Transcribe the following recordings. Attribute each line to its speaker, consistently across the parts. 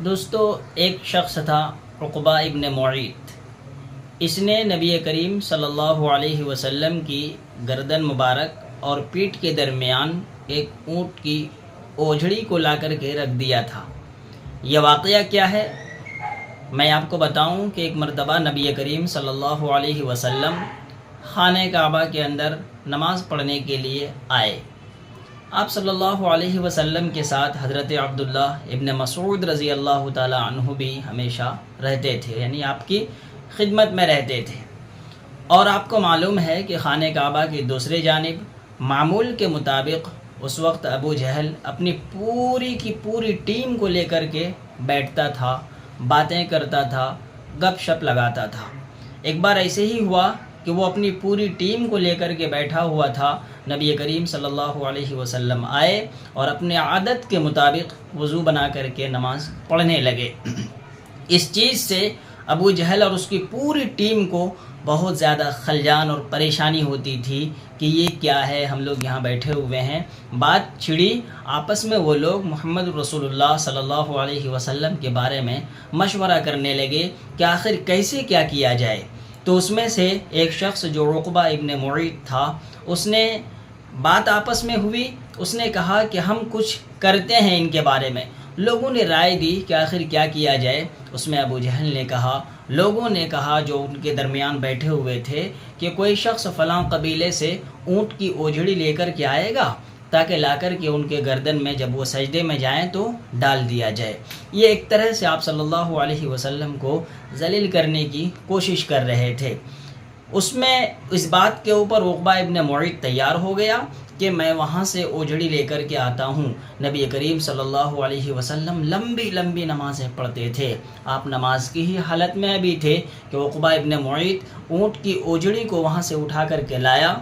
Speaker 1: دوستو، ایک شخص تھا عقبہ ابن معیط۔ اس نے نبی کریم صلی اللہ علیہ وسلم کی گردن مبارک اور پیٹھ کے درمیان ایک اونٹ کی اوجھڑی کو لا کر کے رکھ دیا تھا۔ یہ واقعہ کیا ہے؟ میں آپ کو بتاؤں کہ ایک مرتبہ نبی کریم صلی اللہ علیہ وسلم خانہ کعبہ کے اندر نماز پڑھنے کے لیے آئے۔ آپ صلی اللہ علیہ وسلم کے ساتھ حضرت عبداللہ ابن مسعود رضی اللہ تعالی عنہ بھی ہمیشہ رہتے تھے، یعنی آپ کی خدمت میں رہتے تھے۔ اور آپ کو معلوم ہے کہ خانہ کعبہ کی دوسری جانب معمول کے مطابق اس وقت ابو جہل اپنی پوری کی پوری ٹیم کو لے کر کے بیٹھتا تھا، باتیں کرتا تھا، گپ شپ لگاتا تھا۔ ایک بار ایسے ہی ہوا کہ وہ اپنی پوری ٹیم کو لے کر کے بیٹھا ہوا تھا۔ نبی کریم صلی اللہ علیہ وسلم آئے اور اپنے عادت کے مطابق وضو بنا کر کے نماز پڑھنے لگے۔ اس چیز سے ابو جہل اور اس کی پوری ٹیم کو بہت زیادہ خلجان اور پریشانی ہوتی تھی کہ یہ کیا ہے، ہم لوگ یہاں بیٹھے ہوئے ہیں۔ بات چھڑی، آپس میں وہ لوگ محمد رسول اللہ صلی اللہ علیہ وسلم کے بارے میں مشورہ کرنے لگے کہ آخر کیسے کیا کیا جائے۔ تو اس میں سے ایک شخص جو عقبہ ابن معیط تھا، اس نے بات آپس میں ہوئی، اس نے کہا کہ ہم کچھ کرتے ہیں ان کے بارے میں۔ لوگوں نے رائے دی کہ آخر کیا کیا جائے۔ اس میں ابو جہل نے کہا، لوگوں نے کہا جو ان کے درمیان بیٹھے ہوئے تھے کہ کوئی شخص فلاں قبیلے سے اونٹ کی اوجھڑی لے کر کے آئے گا تاکہ لا کر کے ان کے گردن میں جب وہ سجدے میں جائیں تو ڈال دیا جائے۔ یہ ایک طرح سے آپ صلی اللہ علیہ وسلم کو ذلیل کرنے کی کوشش کر رہے تھے۔ اس بات کے اوپر عقبہ ابن معیط تیار ہو گیا کہ میں وہاں سے اوجھڑی لے کر کے آتا ہوں۔ نبی کریم صلی اللہ علیہ وسلم لمبی لمبی نمازیں پڑھتے تھے۔ آپ نماز کی ہی حالت میں ابھی تھے کہ عقبہ ابن معیط اونٹ کی اوجھڑی کو وہاں سے اٹھا کر کے لایا،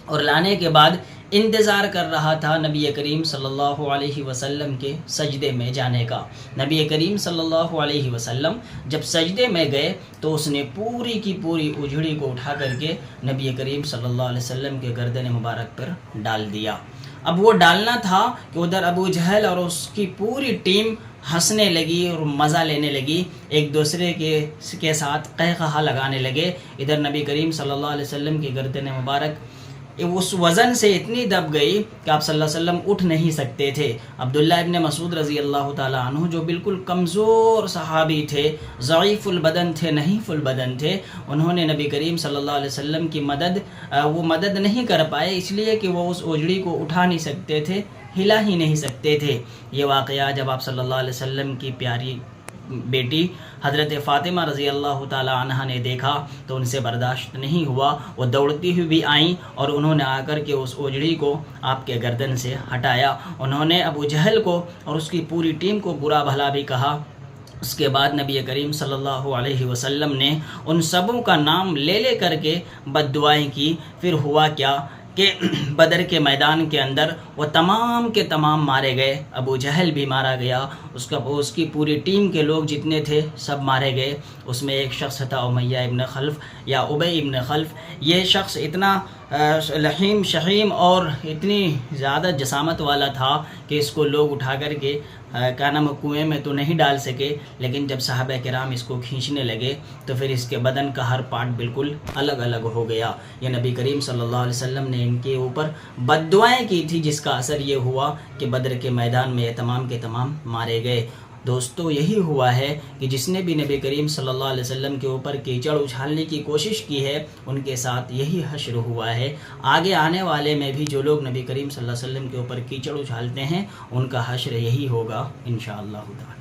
Speaker 1: اور لانے کے بعد انتظار کر رہا تھا نبی کریم صلی اللہ علیہ وسلم کے سجدے میں جانے کا۔ نبی کریم صلی اللہ علیہ وسلم جب سجدے میں گئے تو اس نے پوری کی پوری اوجھڑی کو اٹھا کر کے نبی کریم صلی اللہ علیہ وسلم کے گردن مبارک پر ڈال دیا۔ اب وہ ڈالنا تھا کہ ادھر ابو جہل اور اس کی پوری ٹیم ہنسنے لگی اور مزہ لینے لگی، ایک دوسرے کے ساتھ قہقہا لگانے لگے۔ ادھر نبی کریم صلی اللہ علیہ وسلم کی گردن مبارک اس وزن سے اتنی دب گئی کہ آپ صلی اللہ علیہ وسلم اٹھ نہیں سکتے تھے۔ عبداللہ ابن مسعود رضی اللہ تعالی عنہ جو بالکل کمزور صحابی تھے، ضعیف البدن تھے، نحیف البدن تھے، انہوں نے نبی کریم صلی اللہ علیہ وسلم کی مدد نہیں کر پائے، اس لیے کہ وہ اس اوجھڑی کو اٹھا نہیں سکتے تھے، ہلا ہی نہیں سکتے تھے۔ یہ واقعہ جب آپ صلی اللہ علیہ وسلم کی پیاری بیٹی حضرت فاطمہ رضی اللہ تعالی عنہا نے دیکھا تو ان سے برداشت نہیں ہوا، وہ دوڑتی ہوئی بھی آئیں اور انہوں نے آ کر کے اس اوجھڑی کو آپ کے گردن سے ہٹایا۔ انہوں نے ابو جہل کو اور اس کی پوری ٹیم کو برا بھلا بھی کہا۔ اس کے بعد نبی کریم صلی اللہ علیہ وسلم نے ان سبوں کا نام لے کر کے بد دعائیں کی۔ پھر ہوا کیا کہ بدر کے میدان کے اندر وہ تمام کے تمام مارے گئے۔ ابو جہل بھی مارا گیا، اس کی پوری ٹیم کے لوگ جتنے تھے سب مارے گئے۔ اس میں ایک شخص تھا امیہ ابن خلف یا ابی ابن خلف۔ یہ شخص اتنا لحیم شحیم اور اتنی زیادہ جسامت والا تھا کہ اس کو لوگ اٹھا کر کے کنویں میں تو نہیں ڈال سکے، لیکن جب صحابہ کرام اس کو کھینچنے لگے تو پھر اس کے بدن کا ہر پارٹ بالکل الگ الگ ہو گیا۔ یہ نبی کریم صلی اللہ علیہ وسلم نے ان کے اوپر بد دعائیں کی تھی، جس کا اثر یہ ہوا کہ بدر کے میدان میں یہ تمام کے تمام مارے گئے۔ دوستو، یہی ہوا ہے کہ جس نے بھی نبی کریم صلی اللہ علیہ وسلم کے اوپر کیچڑ اچھالنے کی کوشش کی ہے، ان کے ساتھ یہی حشر ہوا ہے۔ آگے آنے والے میں بھی جو لوگ نبی کریم صلی اللہ علیہ وسلم کے اوپر کیچڑ اچھالتے ہیں، ان کا حشر یہی ہوگا انشاءاللہ تعالی۔